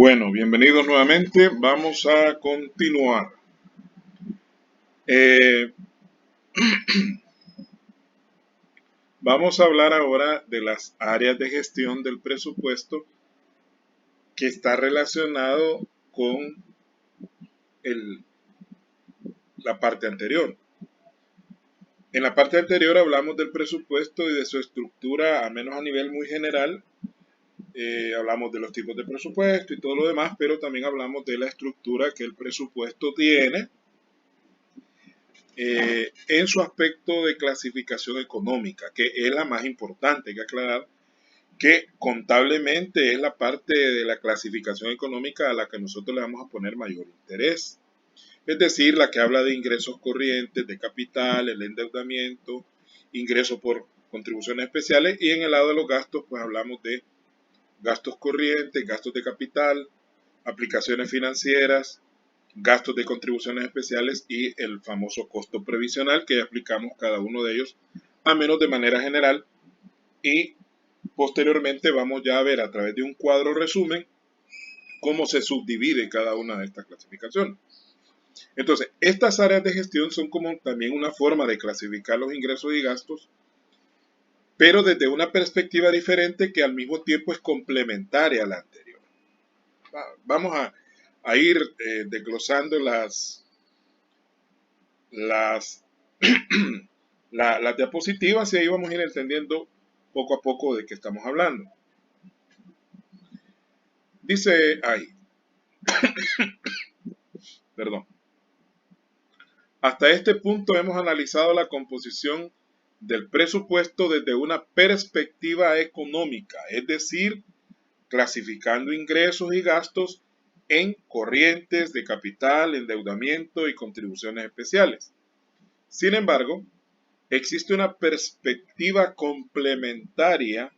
Bueno, bienvenidos nuevamente. Vamos a continuar. Eh, Vamos a hablar ahora de las áreas de gestión del presupuesto que está relacionado con el- la parte anterior. En la parte anterior hablamos del presupuesto y de su estructura, al menos a nivel muy general. Hablamos de los tipos de presupuesto y todo lo demás, pero también hablamos de la estructura que el presupuesto tiene en su aspecto de clasificación económica, que es la más importante. Hay que aclarar que contablemente es la parte de la clasificación económica a la que nosotros le vamos a poner mayor interés. Es decir, la que habla de ingresos corrientes, de capital, el endeudamiento, ingresos por contribuciones especiales, y en el lado de los gastos pues hablamos de gastos corrientes, gastos de capital, aplicaciones financieras, gastos de contribuciones especiales y el famoso costo previsional, que ya explicamos cada uno de ellos, a menos de manera general, y posteriormente vamos ya a ver a través de un cuadro resumen cómo se subdivide cada una de estas clasificaciones. Entonces, estas áreas de gestión son como también una forma de clasificar los ingresos y gastos, pero desde una perspectiva diferente que al mismo tiempo es complementaria a la anterior. Vamos a ir desglosando las, las diapositivas y ahí vamos a ir entendiendo poco a poco de qué estamos hablando. Dice ahí, perdón. Hasta este punto hemos analizado la composición del presupuesto desde una perspectiva económica, es decir, clasificando ingresos y gastos en corrientes de capital, endeudamiento y contribuciones especiales. Sin embargo, existe una perspectiva complementaria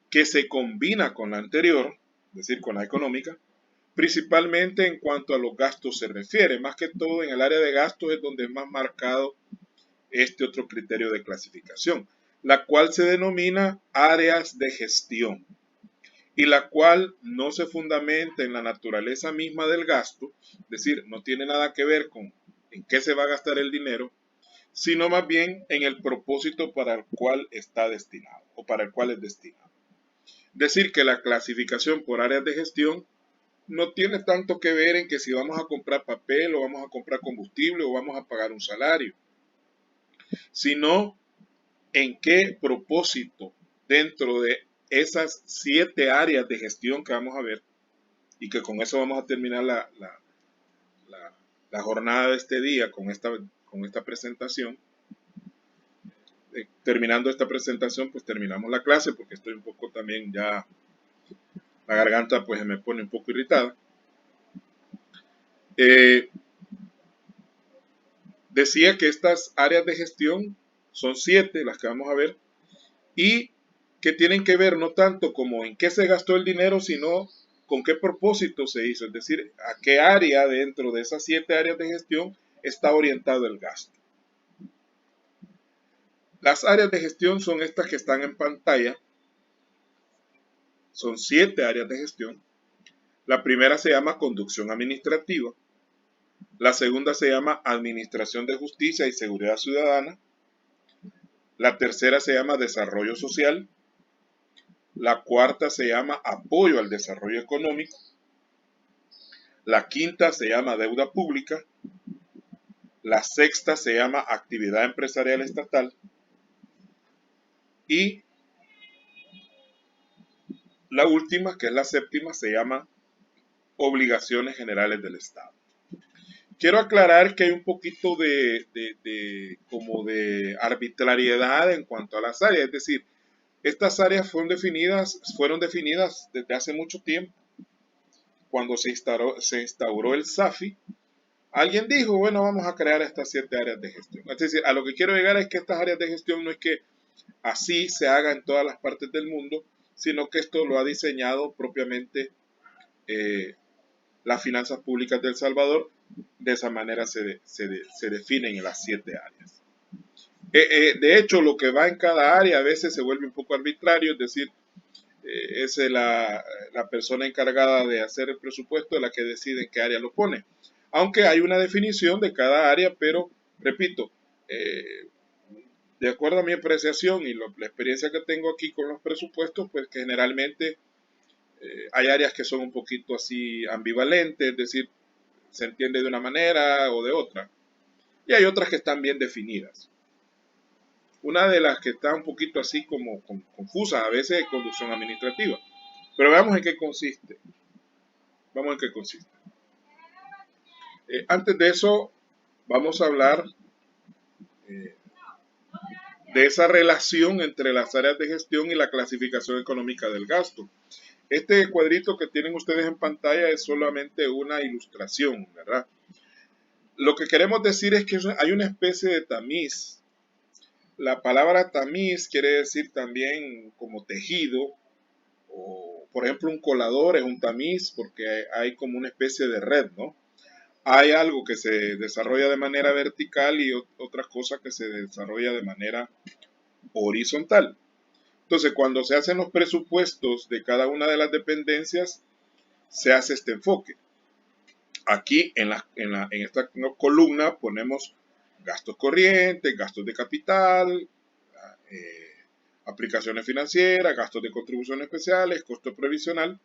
que se combina con la anterior, es decir, con la económica, principalmente en cuanto a los gastos se refiere. Más que todo en el área de gastos es donde es más marcado este otro criterio de clasificación, la cual se denomina áreas de gestión y la cual no se fundamenta en la naturaleza misma del gasto, es decir, no tiene nada que ver con en qué se va a gastar el dinero, sino más bien en el propósito para el cual está destinado o para el cual es destinado. Es decir, que la clasificación por áreas de gestión no tiene tanto que ver en que si vamos a comprar papel o vamos a comprar combustible o vamos a pagar un salario, sino en qué propósito dentro de esas 7 áreas de gestión que vamos a ver y que con eso vamos a terminar la jornada de este día con esta presentación. Terminando esta presentación pues terminamos la clase porque estoy un poco también ya, la garganta pues se me pone un poco irritada. Decía que estas áreas de gestión son 7 las que vamos a ver y que tienen que ver no tanto como en qué se gastó el dinero, sino con qué propósito se hizo, es decir, a qué área dentro de esas 7 áreas de gestión está orientado el gasto. Las áreas de gestión son estas que están en pantalla, son 7 áreas de gestión. La primera se llama conducción administrativa, la segunda se llama administración de justicia y seguridad ciudadana, la tercera se llama desarrollo social, la cuarta se llama apoyo al desarrollo económico, la quinta se llama deuda pública, la sexta se llama actividad empresarial estatal y la última, que es la séptima, se llama obligaciones generales del Estado. Quiero aclarar que hay un poquito como de arbitrariedad en cuanto a las áreas, es decir, estas áreas fueron definidas desde hace mucho tiempo. Cuando se instauró el SAFI, alguien dijo, bueno, vamos a crear estas 7 áreas de gestión. Es decir, a lo que quiero llegar es que estas áreas de gestión no es que así se haga en todas las partes del mundo, sino que esto lo ha diseñado propiamente las finanzas públicas de El Salvador. De esa manera se definen en las 7 áreas. De hecho, lo que va en cada área a veces se vuelve un poco arbitrario, es decir, es la persona encargada de hacer el presupuesto la que decide en qué área lo pone. Aunque hay una definición de cada área, pero repito, de acuerdo a mi apreciación y la experiencia que tengo aquí con los presupuestos, pues que generalmente hay áreas que son un poquito así ambivalentes, es decir, se entiende de una manera o de otra. Y hay otras que están bien definidas. Una de las que está un poquito así como confusa a veces es conducción administrativa. Pero veamos en qué consiste. Vamos en qué consiste. Antes de eso, vamos a hablar eh, de esa relación entre las áreas de gestión y la clasificación económica del gasto. Este cuadrito que tienen ustedes en pantalla es solamente una ilustración, ¿verdad? Lo que queremos decir es que hay una especie de tamiz. La palabra tamiz quiere decir también como tejido, o por ejemplo un colador es un tamiz porque hay como una especie de red, ¿no? Hay algo que se desarrolla de manera vertical y otra cosa que se desarrolla de manera horizontal. Entonces, cuando se hacen los presupuestos de cada una de las dependencias, se hace este enfoque. Aquí en esta columna ponemos gastos corrientes, gastos de capital, aplicaciones financieras, gastos de contribuciones especiales, costo previsional,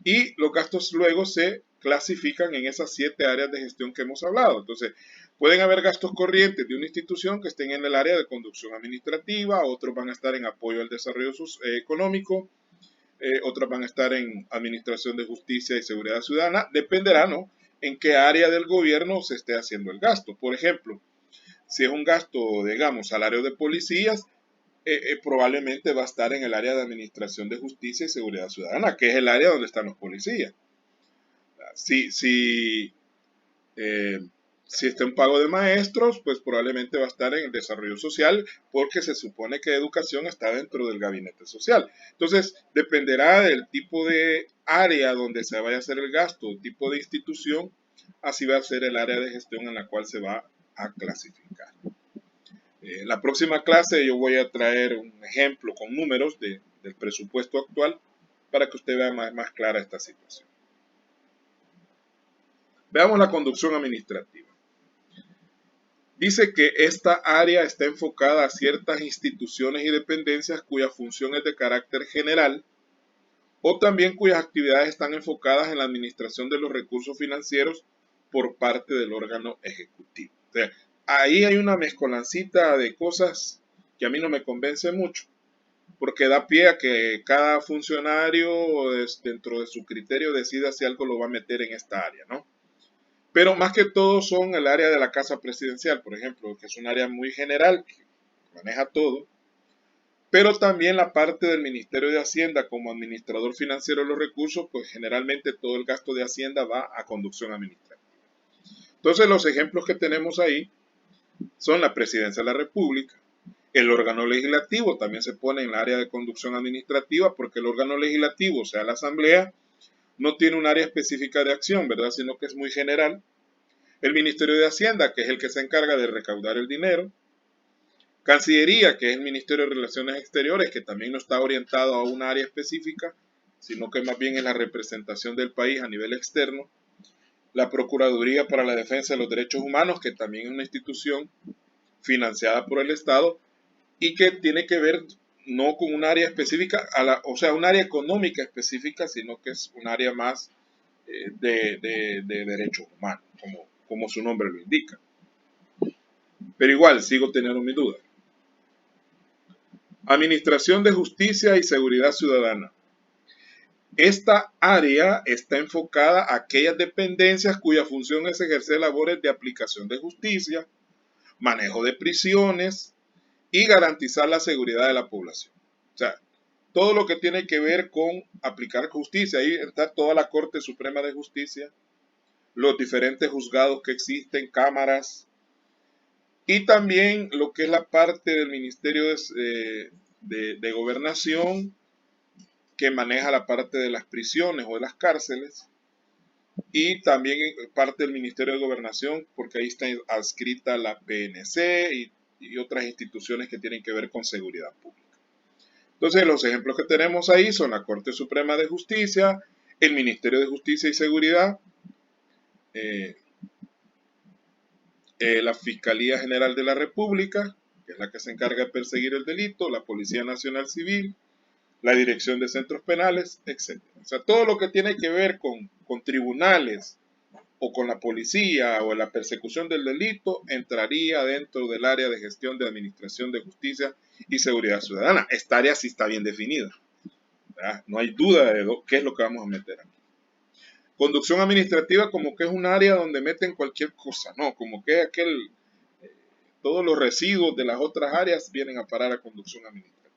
y los gastos luego se clasifican en esas 7 áreas de gestión que hemos hablado. Entonces, pueden haber gastos corrientes de una institución que estén en el área de conducción administrativa, otros van a estar en apoyo al desarrollo económico, otros van a estar en administración de justicia y seguridad ciudadana, dependerá, ¿no?, en qué área del gobierno se esté haciendo el gasto. Por ejemplo, si es un gasto, digamos, salario de policías, probablemente va a estar en el área de administración de justicia y seguridad ciudadana, que es el área donde están los policías. Si, si, eh, si está en pago de maestros, pues probablemente va a estar en el desarrollo social, porque se supone que educación está dentro del gabinete social. Entonces, dependerá del tipo de área donde se vaya a hacer el gasto, tipo de institución, así va a ser el área de gestión en la cual se va a clasificar. La próxima clase yo voy a traer un ejemplo con números del presupuesto actual para que usted vea más clara esta situación. Veamos la conducción administrativa. Dice que esta área está enfocada a ciertas instituciones y dependencias cuya función es de carácter general o también cuyas actividades están enfocadas en la administración de los recursos financieros por parte del órgano ejecutivo. O sea, ahí hay una mezcolancita de cosas que a mí no me convence mucho, porque da pie a que cada funcionario dentro de su criterio decida si algo lo va a meter en esta área, ¿no? Pero más que todo son el área de la casa presidencial, por ejemplo, que es un área muy general, que maneja todo, pero también la parte del Ministerio de Hacienda como administrador financiero de los recursos, pues generalmente todo el gasto de Hacienda va a conducción administrativa. Entonces los ejemplos que tenemos ahí son la Presidencia de la República, el órgano legislativo también se pone en el área de conducción administrativa porque el órgano legislativo, o sea la Asamblea, no tiene un área específica de acción, ¿verdad? Sino que es muy general. El Ministerio de Hacienda, que es el que se encarga de recaudar el dinero. Cancillería, que es el Ministerio de Relaciones Exteriores, que también no está orientado a una área específica, sino que más bien es la representación del país a nivel externo. La Procuraduría para la Defensa de los Derechos Humanos, que también es una institución financiada por el Estado y que tiene que ver no con un área específica, o sea, un área económica específica, sino que es un área más de derechos humanos, como su nombre lo indica. Pero igual, sigo teniendo mi duda. Administración de Justicia y Seguridad Ciudadana. Esta área está enfocada a aquellas dependencias cuya función es ejercer labores de aplicación de justicia, manejo de prisiones y garantizar la seguridad de la población. O sea, todo lo que tiene que ver con aplicar justicia. Ahí está toda la Corte Suprema de Justicia, los diferentes juzgados que existen, cámaras, y también lo que es la parte del Ministerio de Gobernación, que maneja la parte de las prisiones o de las cárceles, y también parte del Ministerio de Gobernación, porque ahí está adscrita la PNC y otras instituciones que tienen que ver con seguridad pública. Entonces, los ejemplos que tenemos ahí son la Corte Suprema de Justicia, el Ministerio de Justicia y Seguridad, eh, la Fiscalía General de la República, que es la que se encarga de perseguir el delito, la Policía Nacional Civil, la Dirección de Centros Penales, etc. O sea, todo lo que tiene que ver con tribunales o con la policía o la persecución del delito entraría dentro del área de gestión de administración de justicia y seguridad ciudadana. Esta área sí está bien definida, ¿verdad? No hay duda de qué es lo que vamos a meter aquí. Conducción administrativa como que es un área donde meten cualquier cosa, ¿no? Como que todos los residuos de las otras áreas vienen a parar a conducción administrativa.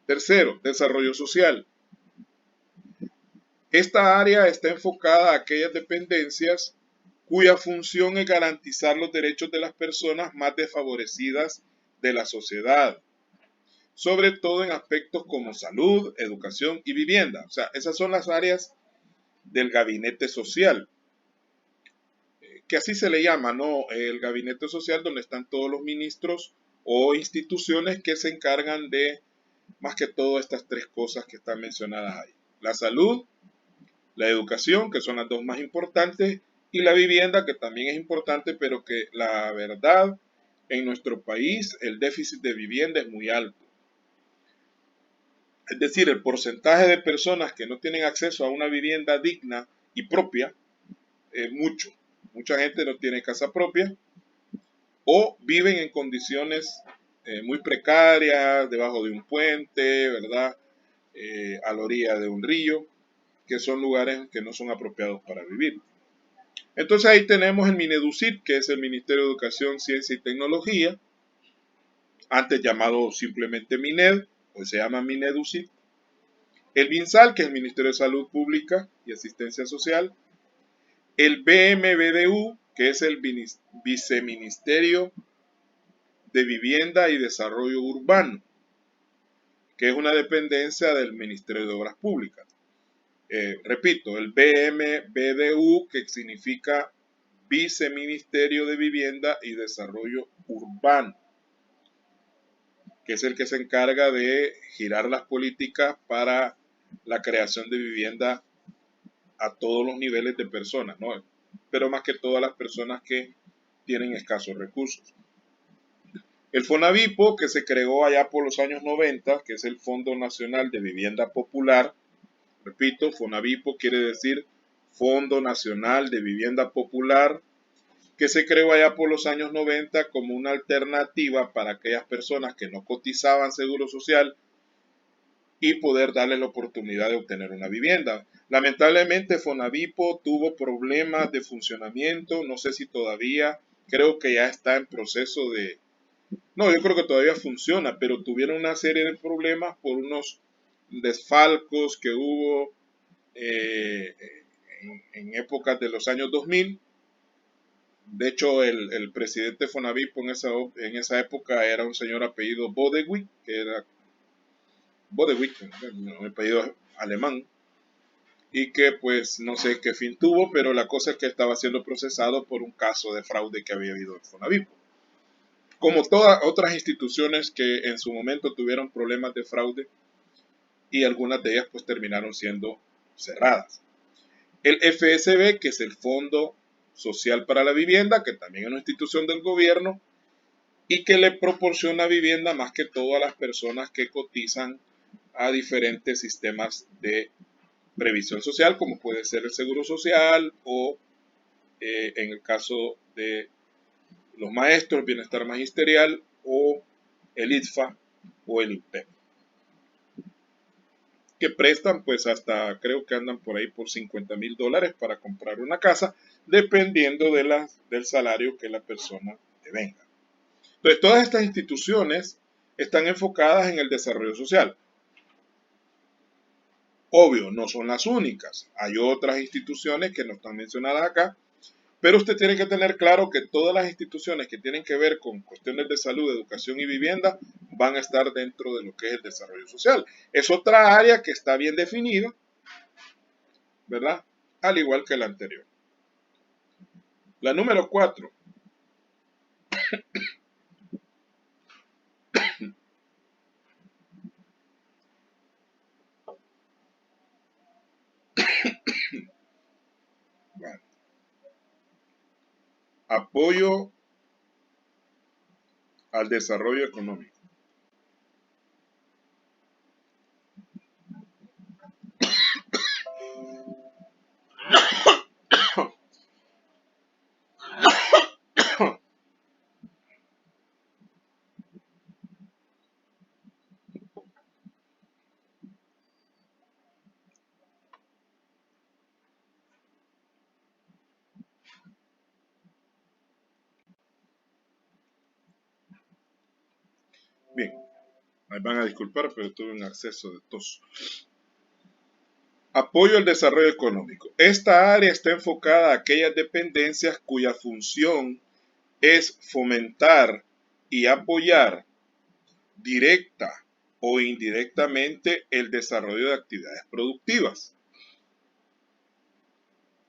Tercero, desarrollo social. Esta área está enfocada a aquellas dependencias cuya función es garantizar los derechos de las personas más desfavorecidas de la sociedad, sobre todo en aspectos como salud, educación y vivienda. O sea, esas son las áreas del gabinete social, que así se le llama, ¿no? El gabinete social, donde están todos los ministros o instituciones que se encargan de más que todo estas tres cosas que están mencionadas ahí: la salud, la educación, que son las dos más importantes, y la vivienda, que también es importante, pero que la verdad, en nuestro país el déficit de vivienda es muy alto. Es decir, el porcentaje de personas que no tienen acceso a una vivienda digna y propia es mucho. Mucha gente no tiene casa propia o viven en condiciones muy precarias, debajo de un puente, ¿verdad? A la orilla de un río, que son lugares que no son apropiados para vivir. Entonces ahí tenemos el Mineducit, que es el Ministerio de Educación, Ciencia y Tecnología, antes llamado simplemente Mined, hoy se llama Mineducit. El BINSAL, que es el Ministerio de Salud Pública y Asistencia Social. El BMBDU, que es el Viceministerio de Vivienda y Desarrollo Urbano, que es una dependencia del Ministerio de Obras Públicas. Repito, el BMBDU, que significa Viceministerio de Vivienda y Desarrollo Urbano, que es el que se encarga de girar las políticas para la creación de vivienda a todos los niveles de personas, ¿no? Pero más que todas las personas que tienen escasos recursos. El FONAVIPO, que se creó allá por los años 90, que es el Fondo Nacional de Vivienda Popular. Repito, FONAVIPO quiere decir Fondo Nacional de Vivienda Popular, que se creó allá por los años 90 como una alternativa para aquellas personas que no cotizaban seguro social y poder darles la oportunidad de obtener una vivienda. Lamentablemente FONAVIPO tuvo problemas de funcionamiento, no sé si todavía, creo que ya está en proceso de... No, yo creo que todavía funciona, pero tuvieron una serie de problemas por unos desfalcos que hubo en épocas de los años 2000. De hecho, el presidente FONAVIPO en esa época era un señor apellido Bodewick, que era Bodewick, un apellido alemán, y que pues no sé qué fin tuvo, pero la cosa es que estaba siendo procesado por un caso de fraude que había habido en FONAVIPO. Como todas otras instituciones que en su momento tuvieron problemas de fraude y algunas de ellas pues terminaron siendo cerradas. El FSB, que es el Fondo Social para la Vivienda, que también es una institución del gobierno y que le proporciona vivienda más que todo a las personas que cotizan a diferentes sistemas de previsión social, como puede ser el Seguro Social o en el caso de los maestros, el Bienestar Magisterial o el ITFA o el INPEP, que prestan pues hasta, creo que andan por ahí por $50,000 para comprar una casa, dependiendo del salario que la persona devenga. Entonces, todas estas instituciones están enfocadas en el desarrollo social. Obvio, no son las únicas. Hay otras instituciones que no están mencionadas acá, pero usted tiene que tener claro que todas las instituciones que tienen que ver con cuestiones de salud, educación y vivienda van a estar dentro de lo que es el desarrollo social. Es otra área que está bien definida, ¿verdad? Al igual que la anterior. La número 4. Apoyo al desarrollo económico. Bien, me van a disculpar, pero tuve un acceso de tos. Apoyo al desarrollo económico. Esta área está enfocada a aquellas dependencias cuya función es fomentar y apoyar directa o indirectamente el desarrollo de actividades productivas.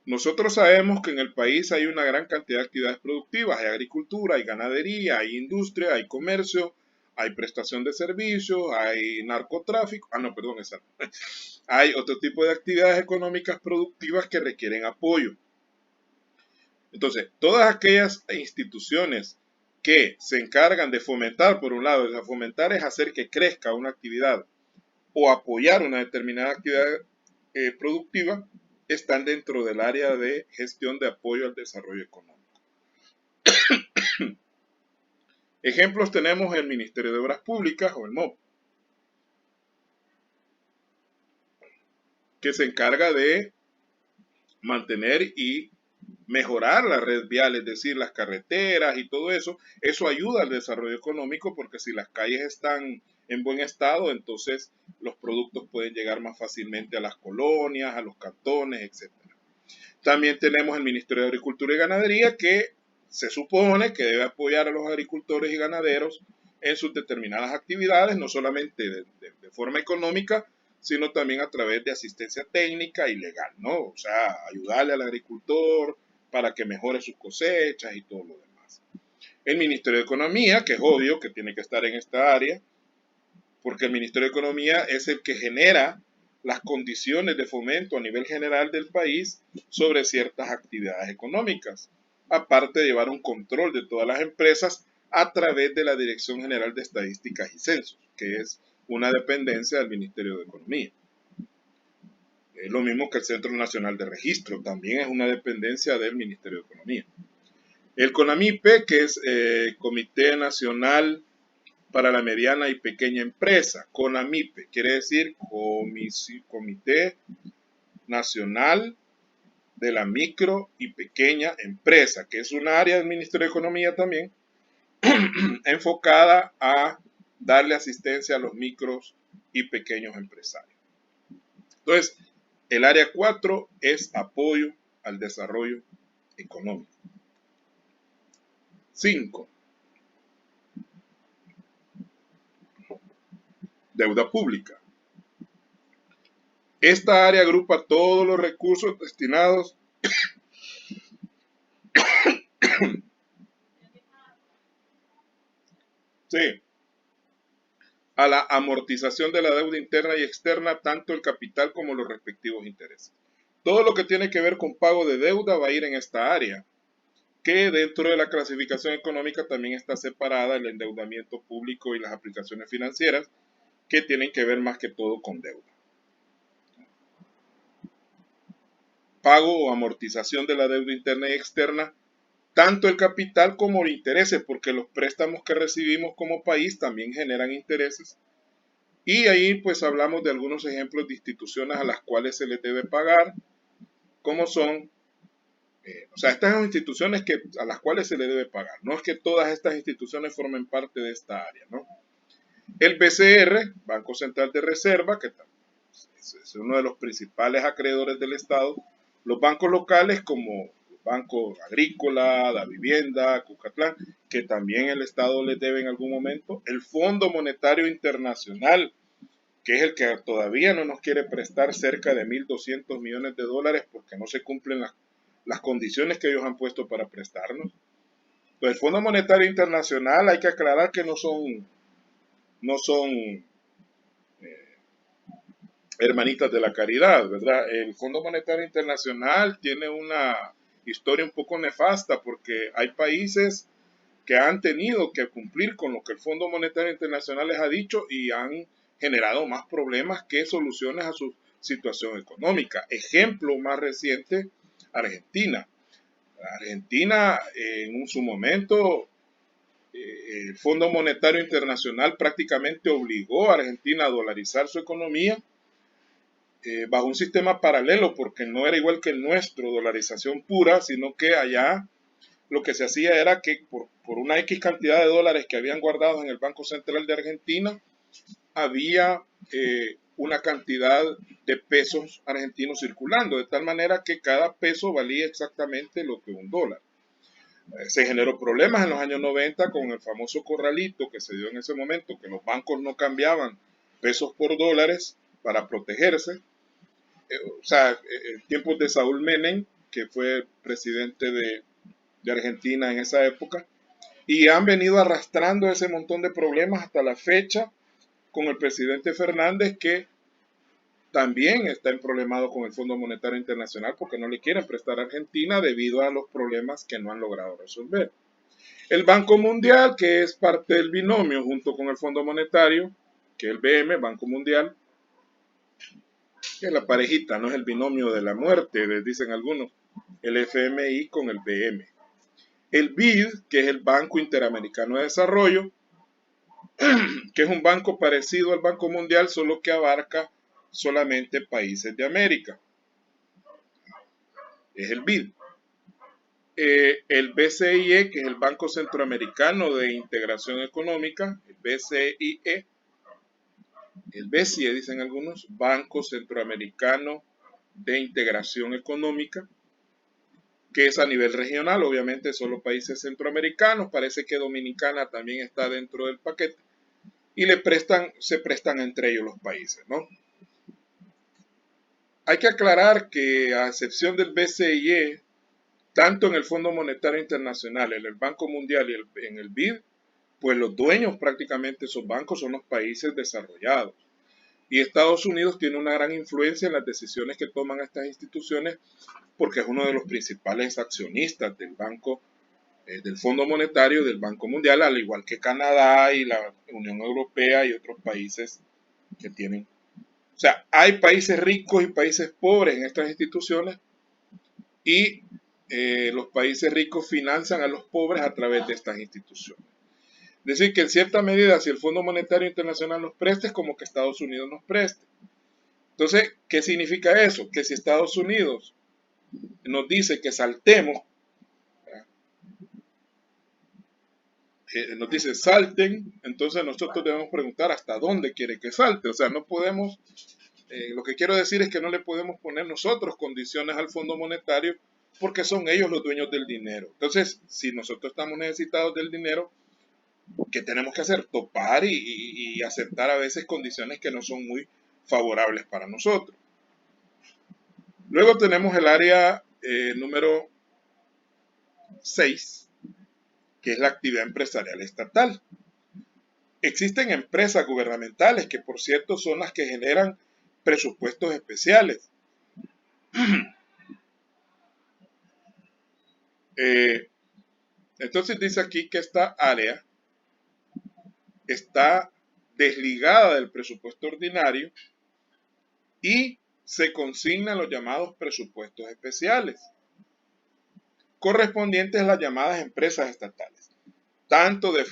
Nosotros sabemos que en el país hay una gran cantidad de actividades productivas, hay agricultura, hay ganadería, hay industria, hay comercio, hay prestación de servicios, hay narcotráfico, hay otro tipo de actividades económicas productivas que requieren apoyo. Entonces, todas aquellas instituciones que se encargan de fomentar, por un lado, fomentar es hacer que crezca una actividad o apoyar una determinada actividad productiva, están dentro del área de gestión de apoyo al desarrollo económico. Ejemplos tenemos el Ministerio de Obras Públicas o el MOP, que se encarga de mantener y mejorar la red vial, es decir, las carreteras y todo eso. Eso ayuda al desarrollo económico porque si las calles están en buen estado, entonces los productos pueden llegar más fácilmente a las colonias, a los cantones, etc. También tenemos el Ministerio de Agricultura y Ganadería que se supone que debe apoyar a los agricultores y ganaderos en sus determinadas actividades, no solamente de forma económica, sino también a través de asistencia técnica y legal, ¿no? O sea, ayudarle al agricultor para que mejore sus cosechas y todo lo demás. El Ministerio de Economía, que es obvio que tiene que estar en esta área, porque el Ministerio de Economía es el que genera las condiciones de fomento a nivel general del país sobre ciertas actividades económicas, aparte de llevar un control de todas las empresas a través de la Dirección General de Estadísticas y Censos, que es una dependencia del Ministerio de Economía. Es lo mismo que el Centro Nacional de Registro, también es una dependencia del Ministerio de Economía. El CONAMIPE, que es Comité Nacional para la Mediana y Pequeña Empresa, CONAMIPE, quiere decir Comité Nacional de la Micro y Pequeña Empresa, que es un área del Ministerio de Economía también, enfocada a darle asistencia a los micros y pequeños empresarios. Entonces, el área 4 es apoyo al desarrollo económico. 5. Deuda pública. Esta área agrupa todos los recursos destinados sí, a la amortización de la deuda interna y externa, tanto el capital como los respectivos intereses. Todo lo que tiene que ver con pago de deuda va a ir en esta área, que dentro de la clasificación económica también está separada el endeudamiento público y las aplicaciones financieras, que tienen que ver más que todo con deuda. Pago o amortización de la deuda interna y externa, tanto el capital como los intereses, porque los préstamos que recibimos como país también generan intereses. Y ahí pues hablamos de algunos ejemplos de instituciones a las cuales se les debe pagar, como son, estas son instituciones a las cuales se les debe pagar. No es que todas estas instituciones formen parte de esta área, ¿no? El BCR, Banco Central de Reserva, que es uno de los principales acreedores del Estado, los bancos locales como Banco Agrícola, La Vivienda, Cucatlán, que también el Estado les debe en algún momento, el Fondo Monetario Internacional, que es el que todavía no nos quiere prestar cerca de 1.200 millones de dólares porque no se cumplen las condiciones que ellos han puesto para prestarnos. Pues el Fondo Monetario Internacional hay que aclarar que no son hermanitas de la caridad, ¿verdad? El Fondo Monetario Internacional tiene una historia un poco nefasta, porque hay países que han tenido que cumplir con lo que el Fondo Monetario Internacional les ha dicho y han generado más problemas que soluciones a su situación económica. Ejemplo más reciente, Argentina. Argentina en su momento, el Fondo Monetario Internacional prácticamente obligó a Argentina a dolarizar su economía bajo un sistema paralelo, porque no era igual que el nuestro, dolarización pura, sino que allá lo que se hacía era que por una X cantidad de dólares que habían guardado en el Banco Central de Argentina, había una cantidad de pesos argentinos circulando, de tal manera que cada peso valía exactamente lo que un dólar. Se generó problemas en los años 90 con el famoso corralito que se dio en ese momento, que los bancos no cambiaban pesos por dólares para protegerse. O sea, en tiempos de Saúl Menem, que fue presidente de Argentina en esa época, y han venido arrastrando ese montón de problemas hasta la fecha con el presidente Fernández, que también está emproblemado con el Fondo Monetario Internacional porque no le quieren prestar a Argentina debido a los problemas que no han logrado resolver. El Banco Mundial, que es parte del binomio junto con el Fondo Monetario, que es el BM, Banco Mundial, que es la parejita, no es el binomio de la muerte, les dicen algunos, el FMI con el BM. El BID, que es el Banco Interamericano de Desarrollo, que es un banco parecido al Banco Mundial, solo que abarca solamente países de América. Es el BID. El BCIE, que es el Banco Centroamericano de Integración Económica, el BCIE, el BCIE dicen algunos, Banco Centroamericano de Integración Económica, que es a nivel regional, obviamente solo países centroamericanos, parece que Dominicana también está dentro del paquete, y se prestan entre ellos los países, ¿no? Hay que aclarar que a excepción del BCIE, tanto en el Fondo Monetario Internacional, en el Banco Mundial y en el BID, pues los dueños prácticamente de esos bancos son los países desarrollados. Y Estados Unidos tiene una gran influencia en las decisiones que toman estas instituciones porque es uno de los principales accionistas del Banco, del Fondo Monetario, del Banco Mundial, al igual que Canadá y la Unión Europea y otros países que tienen. O sea, hay países ricos y países pobres en estas instituciones y los países ricos financian a los pobres a través de estas instituciones. Es decir, que en cierta medida, si el Fondo Monetario Internacional nos presta, es como que Estados Unidos nos preste. Entonces, ¿qué significa eso? Que si Estados Unidos nos dice que saltemos, nos dice salten, entonces nosotros debemos preguntar hasta dónde quiere que salte. O sea, no podemos, lo que quiero decir es que no le podemos poner nosotros condiciones al Fondo Monetario porque son ellos los dueños del dinero. Entonces, si nosotros estamos necesitados del dinero, ¿qué tenemos que hacer? Topar y aceptar a veces condiciones que no son muy favorables para nosotros. Luego tenemos el área número 6, que es la actividad empresarial estatal. Existen empresas gubernamentales que, por cierto, son las que generan presupuestos especiales. Entonces dice aquí que esta área está desligada del presupuesto ordinario y se consignan los llamados presupuestos especiales, correspondientes a las llamadas empresas estatales, tanto de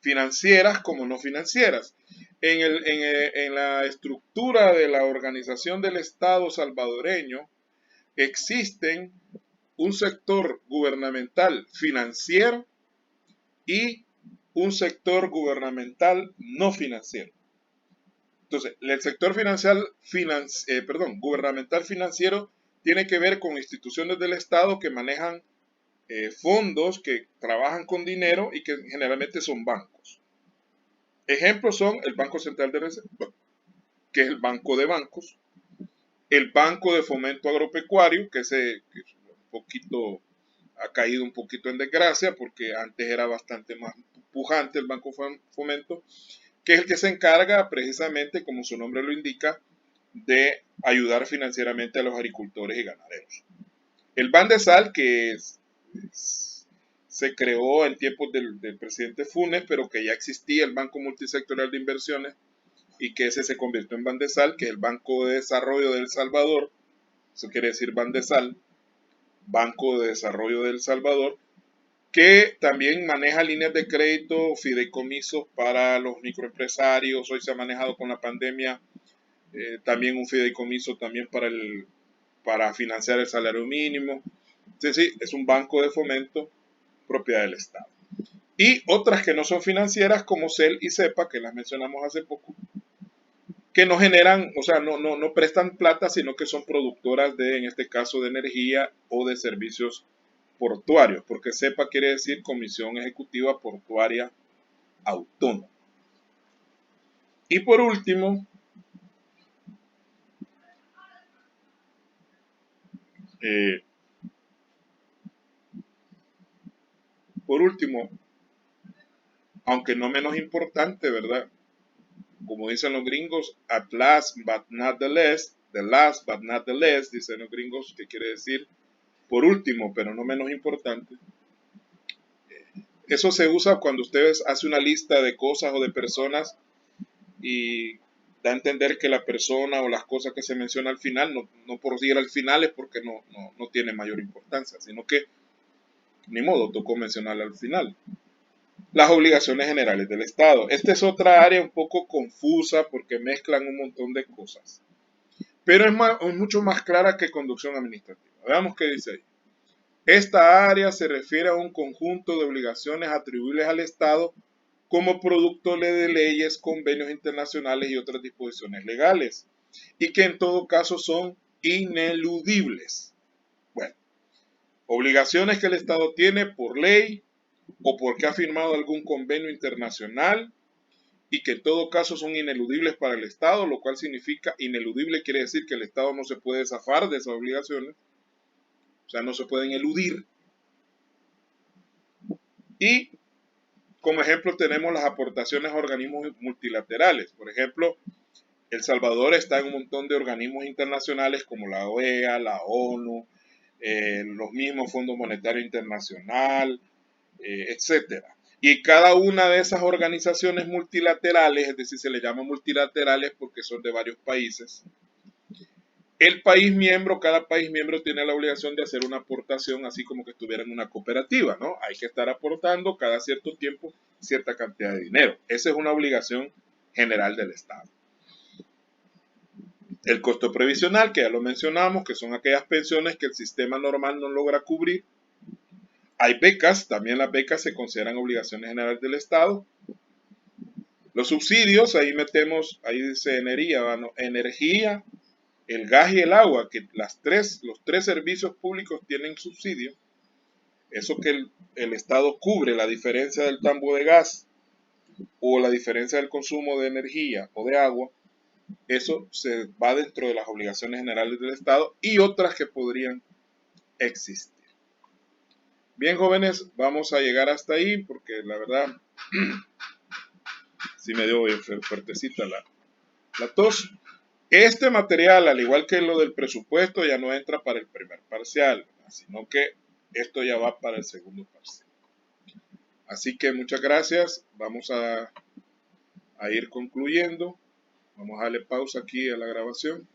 financieras como no financieras. En la estructura de la organización del Estado salvadoreño existen un sector gubernamental financiero y un sector gubernamental no financiero. Entonces, el sector gubernamental financiero tiene que ver con instituciones del Estado que manejan fondos, que trabajan con dinero y que generalmente son bancos. Ejemplos son el Banco Central de Reserva, que es el banco de bancos, el Banco de Fomento Agropecuario, que ha caído un poquito en desgracia porque antes era bastante más pujante el Banco Fomento, que es el que se encarga precisamente, como su nombre lo indica, de ayudar financieramente a los agricultores y ganaderos. El Bandesal, se creó en tiempos del presidente Funes, pero que ya existía el Banco Multisectorial de Inversiones y que ese se convirtió en Bandesal, que es el Banco de Desarrollo de El Salvador. Eso quiere decir Bandesal, Banco de Desarrollo de El Salvador, que también maneja líneas de crédito, fideicomisos para los microempresarios. Hoy se ha manejado con la pandemia también un fideicomiso también para financiar el salario mínimo. Sí, sí, es un banco de fomento propiedad del Estado. Y otras que no son financieras como CEL y CEPA, que las mencionamos hace poco, que no generan, o sea, no prestan plata, sino que son productoras de, en este caso, de energía o de servicios portuarios, porque CEPA quiere decir Comisión Ejecutiva Portuaria Autónoma. Y eh, por último, aunque no menos importante, ¿verdad? Como dicen los gringos, at last but not the last but not the less, dicen los gringos, que quiere decir por último, pero no menos importante. Eso se usa cuando usted hace una lista de cosas o de personas y da a entender que la persona o las cosas que se menciona al final, no por ir al final es porque no tiene mayor importancia, sino que ni modo, tocó mencionarla al final. Las obligaciones generales del Estado. Esta es otra área un poco confusa porque mezclan un montón de cosas, pero es mucho más clara que conducción administrativa. Veamos qué dice ahí. Esta área se refiere a un conjunto de obligaciones atribuibles al Estado como producto de leyes, convenios internacionales y otras disposiciones legales, y que en todo caso son ineludibles. Bueno, obligaciones que el Estado tiene por ley o porque ha firmado algún convenio internacional y que en todo caso son ineludibles para el Estado, lo cual significa ineludible quiere decir que el Estado no se puede zafar de esas obligaciones, o sea, no se pueden eludir. Y como ejemplo tenemos las aportaciones a organismos multilaterales. Por ejemplo, El Salvador está en un montón de organismos internacionales como la OEA, la ONU, los mismos Fondos Monetario Internacional, etcétera. Y cada una de esas organizaciones multilaterales, es decir, se le llama multilaterales porque son de varios países, el país miembro, cada país miembro tiene la obligación de hacer una aportación, así como que estuviera en una cooperativa, ¿no? Hay que estar aportando cada cierto tiempo cierta cantidad de dinero. Esa es una obligación general del Estado. El costo previsional, que ya lo mencionamos, que son aquellas pensiones que el sistema normal no logra cubrir. Hay becas, también las becas se consideran obligaciones generales del Estado. Los subsidios, ahí metemos, ahí dice energía, el gas y el agua, que los tres servicios públicos tienen subsidio. Eso que el Estado cubre la diferencia del tambo de gas o la diferencia del consumo de energía o de agua, eso se va dentro de las obligaciones generales del Estado y otras que podrían existir. Bien, jóvenes, vamos a llegar hasta ahí porque la verdad sí me dio bien fuertecita la tos. Este material, al igual que lo del presupuesto, ya no entra para el primer parcial, sino que esto ya va para el segundo parcial. Así que muchas gracias. Vamos a ir concluyendo. Vamos a darle pausa aquí a la grabación.